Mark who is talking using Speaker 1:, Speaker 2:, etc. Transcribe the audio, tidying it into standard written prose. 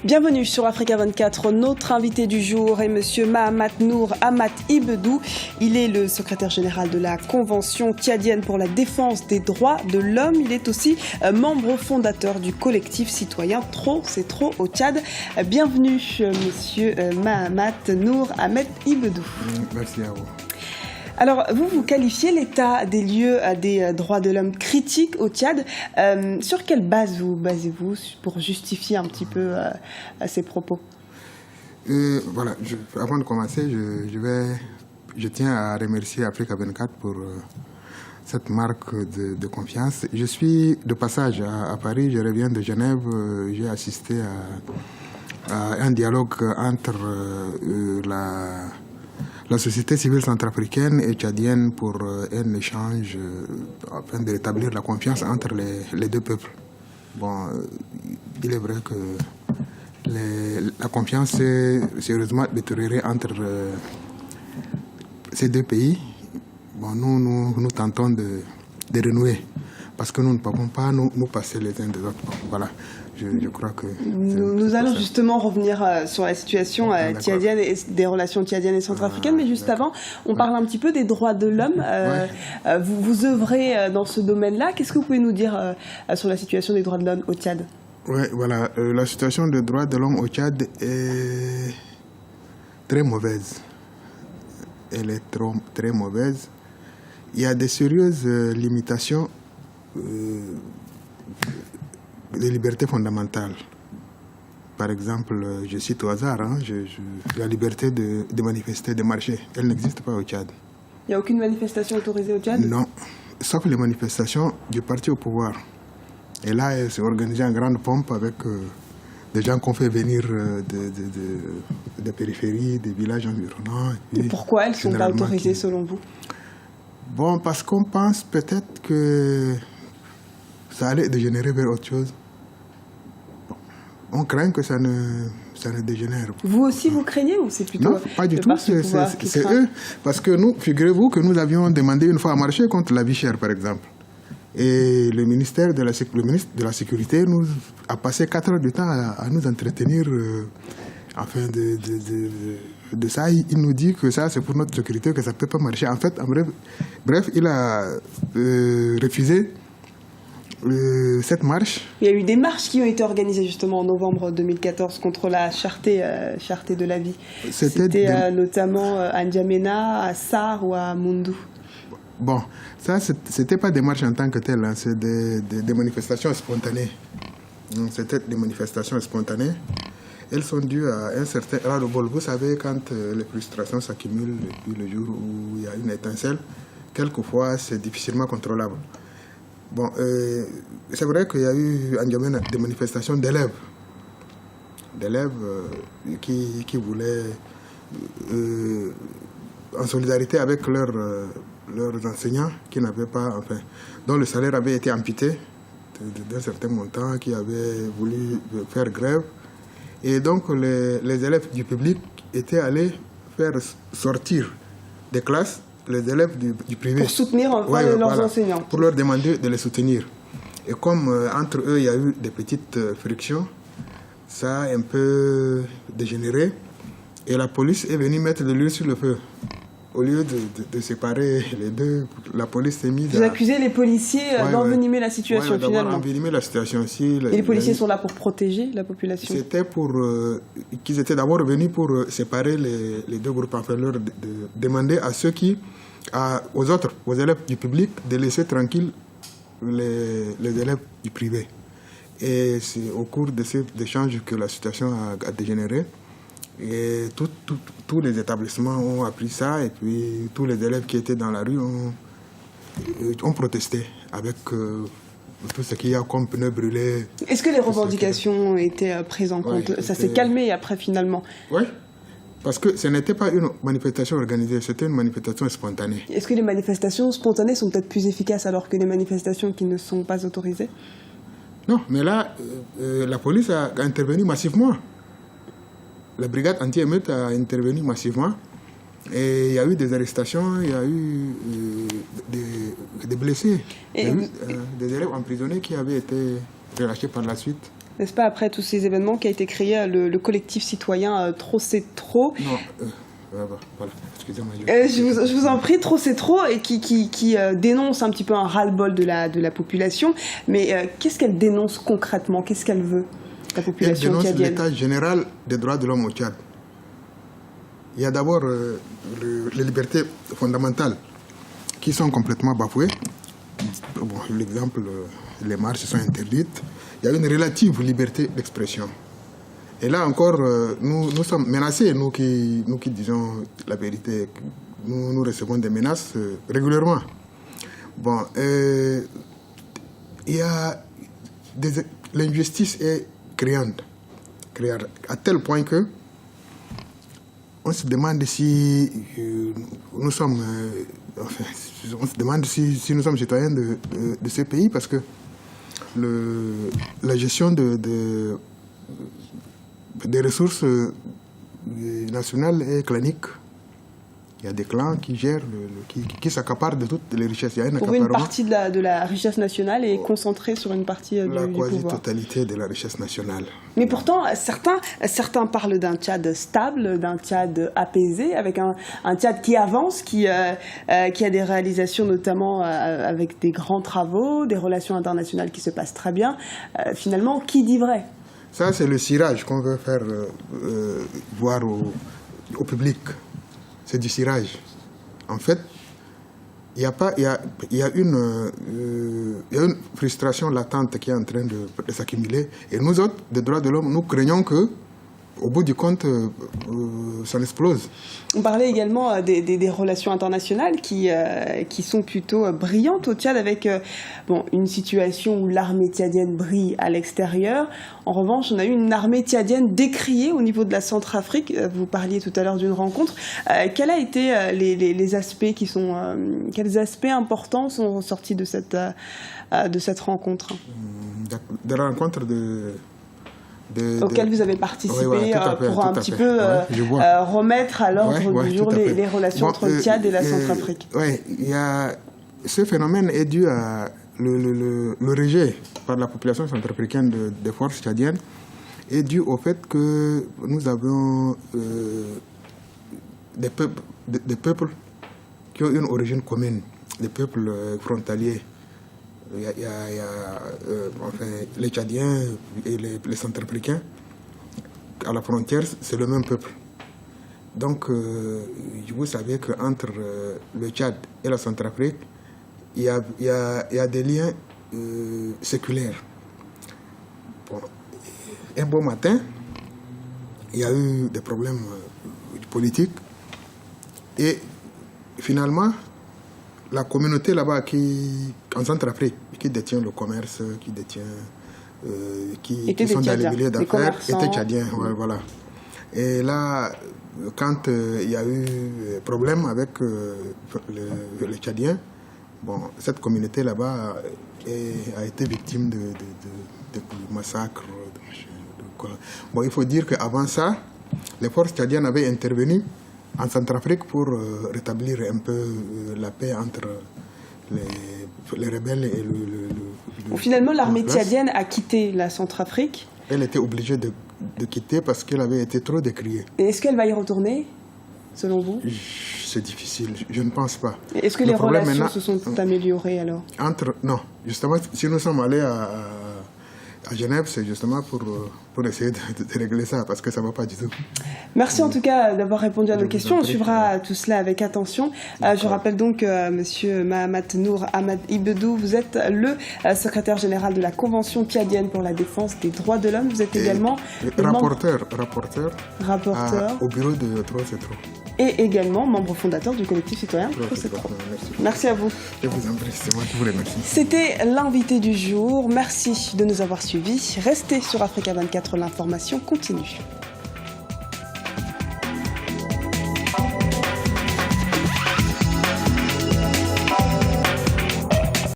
Speaker 1: Bienvenue sur Africa 24. Notre invité du jour est Monsieur Mahamat Nour Ahmad Ibedou. Il est le secrétaire général de la Convention tchadienne pour la défense des droits de l'homme. Il est aussi membre fondateur du collectif citoyen Trop, c'est trop au Tchad. Bienvenue Monsieur Mahamat Nour Ahmad Ibedou.
Speaker 2: Merci à vous.
Speaker 1: Alors, vous qualifiez l'état des lieux des droits de l'homme critiques au Tchad. Sur quelle base vous basez-vous pour justifier un petit peu ces propos?
Speaker 2: Voilà, avant de commencer, je tiens à remercier Africa 24 pour cette marque de confiance. Je suis de passage à Paris, je reviens de Genève, j'ai assisté à un dialogue entre la société civile centrafricaine et tchadienne pour un échange afin de rétablir la confiance entre les deux peuples. Bon, il est vrai que la confiance s'est sérieusement détériorée entre ces deux pays. Bon, nous tentons de renouer parce que nous ne pouvons pas nous passer les uns des autres. Bon, voilà. Je crois que...
Speaker 1: Nous allons justement revenir sur la situation tchadienne et des relations tchadiennes et centrafricaines, mais juste avant, on parle un petit peu des droits de l'homme. Vous œuvrez dans ce domaine-là. Qu'est-ce que vous pouvez nous dire sur la situation des droits de l'homme au Tchad?
Speaker 2: Oui, voilà. La situation des droits de l'homme au Tchad est très mauvaise. Elle est très mauvaise. Il y a des sérieuses limitations des libertés fondamentales. Par exemple, je cite au hasard, la liberté de manifester, de marcher, elle n'existe pas au Tchad.
Speaker 1: Il n'y a aucune manifestation autorisée au Tchad? Non,
Speaker 2: sauf les manifestations du parti au pouvoir. Et là, c'est organisé en grande pompe avec des gens qu'on fait venir de périphéries, des villages environnants.
Speaker 1: Et pourquoi elles ne sont pas autorisées selon vous?
Speaker 2: Bon, parce qu'on pense peut-être que ça allait dégénérer vers autre chose. On craint que ça ne dégénère.
Speaker 1: Vous aussi, vous craignez ou c'est plutôt...
Speaker 2: Non, pas du tout, c'est eux. Parce que nous, figurez-vous que nous avions demandé une fois à marcher contre la vie chère, par exemple. Et le ministre de la Sécurité nous a passé 4 heures du temps à nous entretenir afin de ça. Il nous dit que ça, c'est pour notre sécurité, que ça ne peut pas marcher. En fait, bref, il a refusé cette marche.
Speaker 1: Il y a eu des marches qui ont été organisées justement en novembre 2014 contre la cherté de la vie. C'était notamment à N'Djamena, à Sar ou à Moundou.
Speaker 2: Bon, ça, c'était pas des marches en tant que telles, c'est des manifestations spontanées. C'était des manifestations spontanées. Elles sont dues à un certain ras-le-bol. Vous savez, quand les frustrations s'accumulent depuis le jour où il y a une étincelle, quelquefois, c'est difficilement contrôlable. Bon, c'est vrai qu'il y a eu en N'Djamena des manifestations d'élèves qui voulaient, en solidarité avec leurs enseignants, qui n'avaient pas, enfin, dont le salaire avait été amputé d'un certain montant, qui avaient voulu faire grève. Et donc, les élèves du public étaient allés faire sortir des classes les élèves du privé.
Speaker 1: Pour soutenir leurs enseignants.
Speaker 2: Pour leur demander de les soutenir. Et comme entre eux, il y a eu des petites frictions, ça a un peu dégénéré. Et la police est venue mettre de l'huile sur le feu. Au lieu de séparer les deux, la police s'est mise
Speaker 1: Vous accusez les policiers d'envenimer la situation finalement.
Speaker 2: D'envenimer la situation aussi.
Speaker 1: Et les policiers sont là pour protéger la population?
Speaker 2: C'était pour qu'ils étaient d'abord venus pour séparer les deux groupes, enfin leur demander à ceux aux élèves du public de laisser tranquilles les élèves du privé. Et c'est au cours de ces échanges que la situation a dégénéré. Et tous les établissements ont appris ça, et puis tous les élèves qui étaient dans la rue ont protesté avec tout ce qu'il y a comme pneus brûlés.
Speaker 1: Est-ce que les revendications ont été prises en compte? Ça s'est calmé après finalement?
Speaker 2: Oui, parce que ce n'était pas une manifestation organisée, c'était une manifestation spontanée.
Speaker 1: Est-ce que les manifestations spontanées sont peut-être plus efficaces alors que les manifestations qui ne sont pas autorisées?
Speaker 2: Non, mais là, la police a intervenu massivement. La brigade anti-émeute a intervenu massivement et il y a eu des arrestations, il y a eu des blessés, il y a eu des élèves emprisonnés qui avaient été relâchés par la suite.
Speaker 1: n'est-ce pas, après tous ces événements qu'a été créé le collectif citoyen Trop c'est trop.
Speaker 2: Non, voilà, excusez-moi.
Speaker 1: Je vous en prie, Trop c'est trop, et qui dénonce un petit peu un ras-le-bol de la population. Mais qu'est-ce qu'elle dénonce concrètement? Qu'est-ce qu'elle veut, la population tchadienne?
Speaker 2: Elle dénonce l'état général des droits de l'homme au Tchad. Il y a d'abord les libertés fondamentales qui sont complètement bafouées. Bon, l'exemple, les marches sont interdites. Il y a une relative liberté d'expression. Et là encore, nous sommes menacés, nous qui disons la vérité. Nous recevons des menaces régulièrement. Bon, il y a l'injustice est criante, à tel point que on se demande si nous sommes, on se demande si nous sommes citoyens de ce pays, parce que la gestion des ressources nationales est clanique. Il y a des clans qui gèrent, qui s'accaparent de toutes les richesses. Il y a
Speaker 1: pour une partie de la richesse nationale est concentrée sur une partie du pouvoir.
Speaker 2: La quasi-totalité de la richesse nationale.
Speaker 1: Mais pourtant, certains parlent d'un Tchad stable, d'un Tchad apaisé, avec un Tchad qui avance, qui a des réalisations notamment avec des grands travaux, des relations internationales qui se passent très bien. Finalement, qui dit vrai?
Speaker 2: Ça, c'est le cirage qu'on veut faire voir au public. C'est du cirage. En fait, il y a une frustration latente qui est en train de s'accumuler. Et nous autres, des droits de l'homme, nous craignons que, au bout du compte, ça explose.
Speaker 1: On parlait également des relations internationales qui sont plutôt brillantes au Tchad, avec une situation où l'armée tchadienne brille à l'extérieur. En revanche, on a eu une armée tchadienne décriée au niveau de la Centrafrique. Vous parliez tout à l'heure d'une rencontre. Quels a été les aspects quels aspects importants sont ressortis de cette rencontre?
Speaker 2: De la rencontre
Speaker 1: auquel vous avez participé, pour un petit peu remettre à l'ordre du jour les relations entre le Tchad et la Centrafrique.
Speaker 2: Oui, ce phénomène est dû à le rejet par la population centrafricaine des forces tchadiennes, est dû au fait que nous avons des peuples qui ont une origine commune, des peuples frontaliers. Il y a les Tchadiens et les Centrafricains. À la frontière, c'est le même peuple. Donc, vous savez qu'entre le Tchad et la Centrafrique, il y a des liens séculaires. Bon, un beau matin, il y a eu des problèmes politiques. Et finalement, la communauté là-bas en Centrafrique, qui détient le commerce, qui sont dans les milieux d'affaires, étaient tchadiens. Voilà. Et là, quand il y a eu problème avec les Tchadiens, cette communauté là-bas a été victime de massacres. Il faut dire qu'avant ça, les forces tchadiennes avaient intervenu en Centrafrique pour rétablir un peu la paix entre les rebelles et
Speaker 1: Finalement, l'armée tchadienne a quitté la Centrafrique.
Speaker 2: Elle était obligée de quitter parce qu'elle avait été trop décriée.
Speaker 1: Et est-ce qu'elle va y retourner, selon vous?
Speaker 2: C'est difficile, je ne pense pas.
Speaker 1: Est-ce que les relations se sont améliorées alors?
Speaker 2: Non, justement, si nous sommes allés à Genève, c'est justement pour essayer de régler ça, parce que ça ne va pas du tout.
Speaker 1: Merci en tout cas d'avoir répondu à nos questions. On suivra tout cela avec attention. Je rappelle donc, Monsieur Mahamat Nour Ahmad Ibedou, vous êtes le secrétaire général de la Convention tchadienne pour la défense des droits de l'homme. Vous êtes également
Speaker 2: rapporteur au bureau de Trop c'est trop.
Speaker 1: Et également membre fondateur du collectif citoyen Trop c'est trop. Merci à vous.
Speaker 2: Je vous en prie, c'est moi qui vous remercie.
Speaker 1: C'était l'invité du jour. Merci de nous avoir suivis. Restez sur Africa 24, l'information continue.